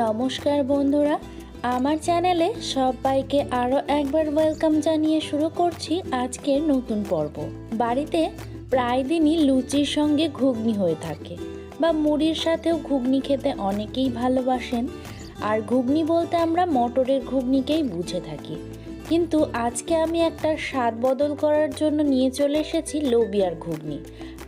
নমস্কার বন্ধুরা, আমার চ্যানেলে সবাইকে আরও একবার ওয়েলকাম জানিয়ে শুরু করছি আজকের নতুন পর্ব। বাড়িতে প্রায় দিনই লুচির সঙ্গে ঘুগনি হয়ে থাকে বা মুড়ির সাথেও ঘুগনি খেতে অনেকেই ভালোবাসেন। আর ঘুগনি বলতে আমরা মটরের ঘুগনিকেই বুঝে থাকি, কিন্তু আজকে আমি একটা স্বাদ বদল করার জন্য নিয়ে চলে এসেছি লোবিয়ার ঘুগনি।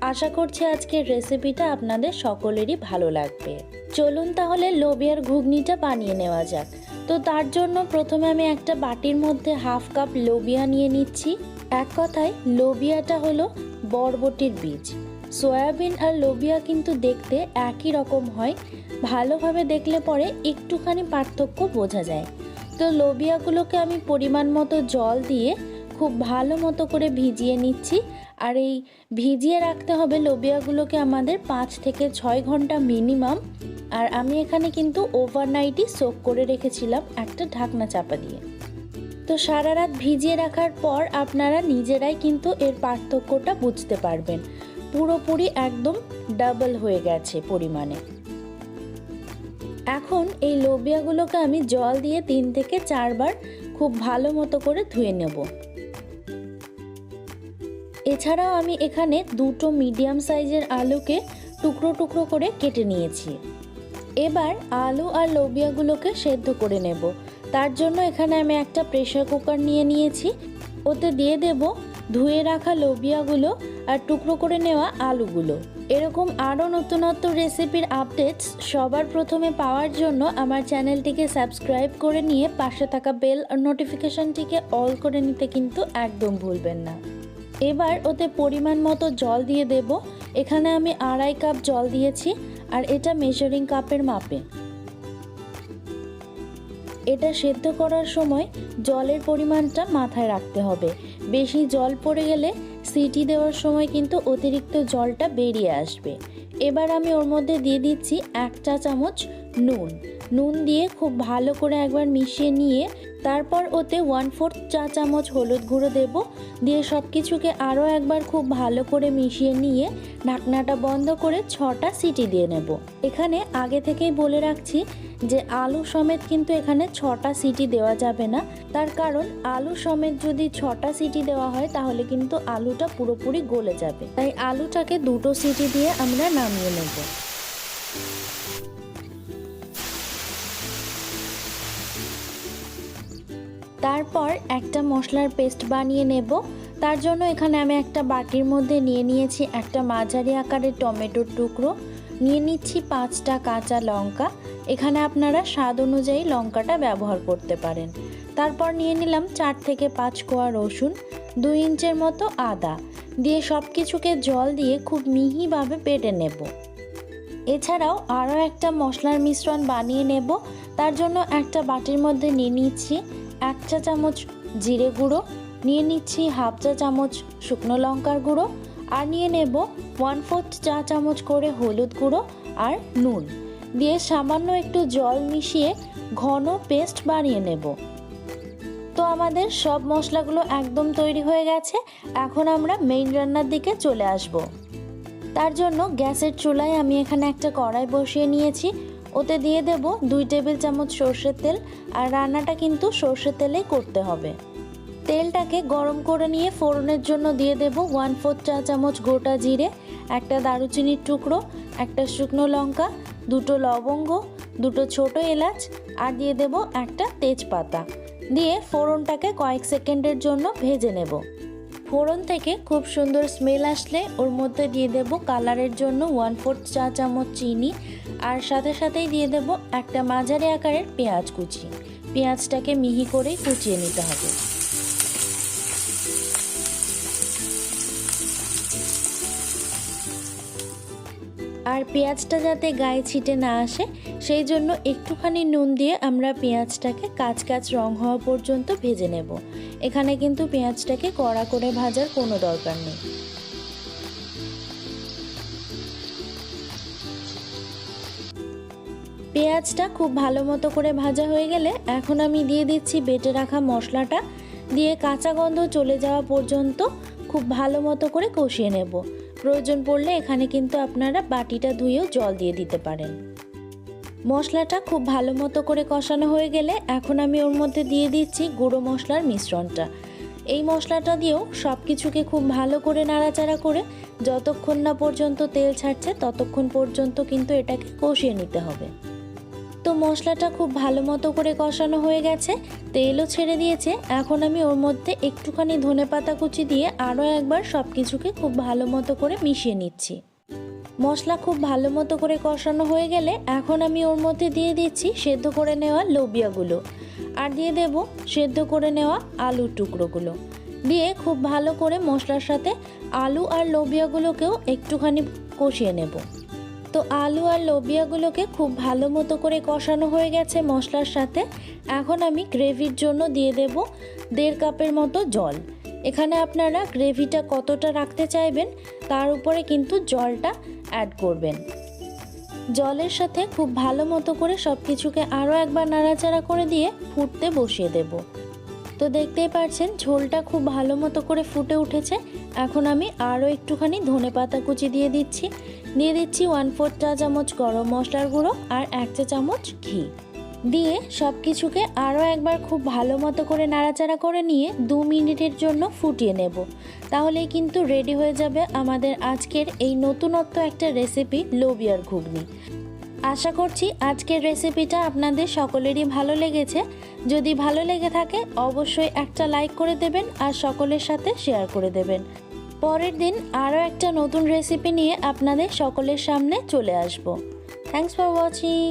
আশা করছি আজকের রেসিপিটা আপনাদের সকলেরই ভালো লাগবে। চলুন তাহলে লোবিয়ার ঘুগনিটা বানিয়ে নেওয়া যাক। তো তার জন্য প্রথমে আমি একটা বাটির মধ্যে হাফ কাপ লোবিয়া নিয়ে নিচ্ছি। এক কথায় লোবিয়াটা হলো বরবটির বীজ। সয়াবিন আর লোবিয়া কিন্তু দেখতে একই রকম হয়, ভালোভাবে দেখলে পরে একটুখানি পার্থক্য বোঝা যায়। তো লোবিয়াগুলোকে আমি পরিমাণ মতো জল দিয়ে খুব ভালো মতো করে ভিজিয়ে নিচ্ছি। আর এই ভিজিয়ে রাখতে হবে লোবিয়াগুলোকে আমাদের 5 থেকে 6 ঘন্টা মিনিমাম। আর আমি এখানে কিন্তু ওভারনাইটই সোক করে রেখেছিলাম একটা ঢাকনা চাপা দিয়ে। তো সারা রাত ভিজিয়ে রাখার পর আপনারা নিজেরাই কিন্তু এর পার্থক্যটা বুঝতে পারবেন। পুরোপুরি একদম ডাবল হয়ে গেছে পরিমাণে। এখন এই লোবিয়াগুলোকে আমি জল দিয়ে 3 থেকে 4 বার খুব ভালো মতো করে ধুয়ে নেব। এছাড়াও আমি এখানে 2টো মিডিয়াম সাইজের আলুকে টুকরো টুকরো করে কেটে নিয়েছি। এবার আলু আর লোবিয়াগুলোকে সেদ্ধ করে নেব। তার জন্য এখানে আমি একটা প্রেসার কুকার নিয়ে নিয়েছি। ওতে দিয়ে দেব ধুয়ে রাখা লোবিয়াগুলো আর টুকরো করে নেওয়া আলুগুলো। এরকম আরও নতুনত্ব রেসিপির আপডেটস সবার প্রথমে পাওয়ার জন্য আমার চ্যানেলটিকে সাবস্ক্রাইব করে নিয়ে পাশে থাকা বেল নোটিফিকেশনটিকে অল করে নিতে কিন্তু একদম ভুলবেন না। এবার ওতে পরিমাণ মতো জল দিয়ে দেব। এখানে আমি 2.5 কাপ জল দিয়েছি, আর এটা মেজারিং কাপের মাপে। এটা সেদ্ধ করার সময় জলের পরিমাণটা মাথায় রাখতে হবে। বেশি জল পড়ে গেলে সিটি দেওয়ার সময় কিন্তু অতিরিক্ত জলটা বেরিয়ে আসবে। এবার আমি ওর মধ্যে দিয়ে দিচ্ছি 1 চা চামচ নুন দিয়ে খুব ভালো করে একবার মিশিয়ে নিয়ে তারপর ওতে 1/4 চা চামচ হলুদ গুঁড়ো দেব। দিয়ে সব কিছুকে আরও একবার খুব ভালো করে মিশিয়ে নিয়ে ঢাকনাটা বন্ধ করে 6টা সিটি দিয়ে নেব। এখানে আগে থেকেই বলে রাখছি যে আলু সমেত কিন্তু এখানে 6টা সিটি দেওয়া যাবে না। তার কারণ আলু সমেত যদি 6টা সিটি দেওয়া হয় তাহলে কিন্তু আলুটা পুরোপুরি গলে যাবে। তাই আলুটাকে 2টো সিটি দিয়ে আমরা নামিয়ে নেব। তারপর একটা মশলার পেস্ট বানিয়ে নেব। তার জন্য এখানে আমি একটা বাটির মধ্যে নিয়ে নিয়েছি একটা মাঝারি আকারের টমেটোর টুকরো, নিয়ে নিচ্ছি 5টা কাঁচা লঙ্কা। এখানে আপনারা স্বাদ অনুযায়ী লঙ্কাটা ব্যবহার করতে পারেন। তারপর নিয়ে নিলাম 4 থেকে 5 কোয়া রসুন, 2 ইঞ্চের মতো আদা দিয়ে সব কিছুকে জল দিয়ে খুব মিহিভাবে বেটে নেব। এছাড়াও আরও একটা মশলার মিশ্রণ বানিয়ে নেব। তার জন্য একটা বাটির মধ্যে নিয়ে নিচ্ছি 1 চা চামচ জিরে গুঁড়ো, নিয়ে নিচ্ছি 1/2 চা চামচ শুকনো লঙ্কার গুঁড়ো, আর নিয়ে নেব 1/4 চা চামচ করে হলুদ গুঁড়ো আর নুন দিয়ে সামান্য একটু জল মিশিয়ে ঘন পেস্ট বানিয়ে নেব। তো আমাদের সব মশলাগুলো একদম তৈরি হয়ে গেছে। এখন আমরা মেইন রান্নার দিকে চলে আসব। তার জন্য গ্যাসের চুলায় আমি এখানে একটা কড়াই বসিয়ে নিয়েছি। ওতে দিয়ে দেব 2 টেবিল চামচ সর্ষের তেল। আর রান্নাটা কিন্তু সর্ষের তেলেই করতে হবে। তেলটাকে গরম করে নিয়ে ফোড়নের জন্য দিয়ে দেব 1/4 চা চামচ গোটা জিরে, একটা দারুচিনির টুকরো, একটা শুকনো লঙ্কা, 2টো লবঙ্গ, 2টো ছোট এলাচ, আর দিয়ে দেব একটা তেজপাতা। দিয়ে ফোড়নটাকে কয়েক সেকেন্ডের জন্য ভেজে নেব। ফোড়ন থেকে খুব সুন্দর স্মেল আসলে ওর মধ্যে দিয়ে দেব কালারের জন্য 1/4 চা চামচ চিনি, আর সাথে সাথেই দিয়ে দেব একটা মাঝারি আকারের পেঁয়াজ কুচি। পেঁয়াজটাকে মিহি করেই কুচিয়ে নিতে হবে। আর পেঁয়াজটা যাতে গায়ে ছিটে না আসে সেই জন্য একটুখানি নুন দিয়ে আমরা পেঁয়াজটাকে কাঁচ রং হওয়া পর্যন্ত ভেজে নেব। এখানে কিন্তু পেঁয়াজটাকে কড়া করে ভাজার কোনো দরকার নেই। পেঁয়াজটা খুব ভালো মতো করে ভাজা হয়ে গেলে এখন আমি দিয়ে দিচ্ছি বেটে রাখা মশলাটা। দিয়ে কাঁচা গন্ধ চলে যাওয়া পর্যন্ত খুব ভালো মতো করে কষিয়ে নেব। প্রয়োজন পড়লে এখানে কিন্তু আপনারা বাটিটা ধুয়েও জল দিয়ে দিতে পারেন। মশলাটা খুব ভালো মতো করে কষানো হয়ে গেলে এখন আমি ওর মধ্যে দিয়ে দিচ্ছি গুঁড়ো মশলার মিশ্রণটা। এই মশলাটা দিয়েও সব কিছুকে খুব ভালো করে নাড়াচাড়া করে যতক্ষণ না পর্যন্ত তেল ছাড়ছে ততক্ষণ পর্যন্ত কিন্তু এটাকে কষিয়ে নিতে হবে। তো মশলাটা খুব ভালো মতো করে কষানো হয়ে গেছে, তেলও ছেড়ে দিয়েছে। এখন আমি ওর মধ্যে একটুখানি ধনেপাতা কুচি দিয়ে আরও একবার সব কিছুকে খুব ভালো মতো করে মিশিয়ে নিচ্ছি। মশলা খুব ভালো মতো করে কষানো হয়ে গেলে এখন আমি ওর মধ্যে দিয়ে দিচ্ছি সেদ্ধ করে নেওয়া লোবিয়াগুলো, আর দিয়ে দেব সেদ্ধ করে নেওয়া আলুর টুকরোগুলো। দিয়ে খুব ভালো করে মশলার সাথে আলু আর লোবিয়াগুলোকেও একটুখানি কষিয়ে নেব। তো আলু আর লোবিয়াগুলোকে খুব ভালো মতো করে কষানো হয়ে গেছে মশলার সাথে। এখন আমি গ্রেভির জন্য দিয়ে দেব 1.5 কাপের মতো জল। এখানে আপনারা গ্রেভিটা কতটা রাখতে চাইবেন তার উপরে কিন্তু জলটা অ্যাড করবেন। জলের সাথে খুব ভালো মতো করে সব কিছুকে আরও একবার নাড়াচাড়া করে দিয়ে ফুটতে বসিয়ে দেব। তো দেখতেই পাচ্ছেন ঝোলটা খুব ভালো মতো করে ফুটে উঠেছে। এখন আমি আরও একটুখানি ধনেপাতা কুচি দিয়ে দিচ্ছি। 1/4 চা চামচ গরম মশলার গুঁড়ো আর 1 চা চামচ ঘি দিয়ে সব কিছুকে আরও একবার খুব ভালো মতো করে নাড়াচাড়া করে নিয়ে 2 মিনিটের জন্য ফুটিয়ে নেব। তাহলেই কিন্তু রেডি হয়ে যাবে আমাদের আজকের এই নতুনত্ব একটা রেসিপি লোবিয়ার ঘুগনি। আশা করছি আজকের রেসিপিটা আপনাদের সকলেরই ভালো লেগেছে। যদি ভালো লেগে থাকে অবশ্যই একটা লাইক করে দেবেন আর সকলের সাথে শেয়ার করে দেবেন। পরের দিন আরও একটা নতুন রেসিপি নিয়ে আপনাদের সকলের সামনে চলে আসব। Thanks for watching.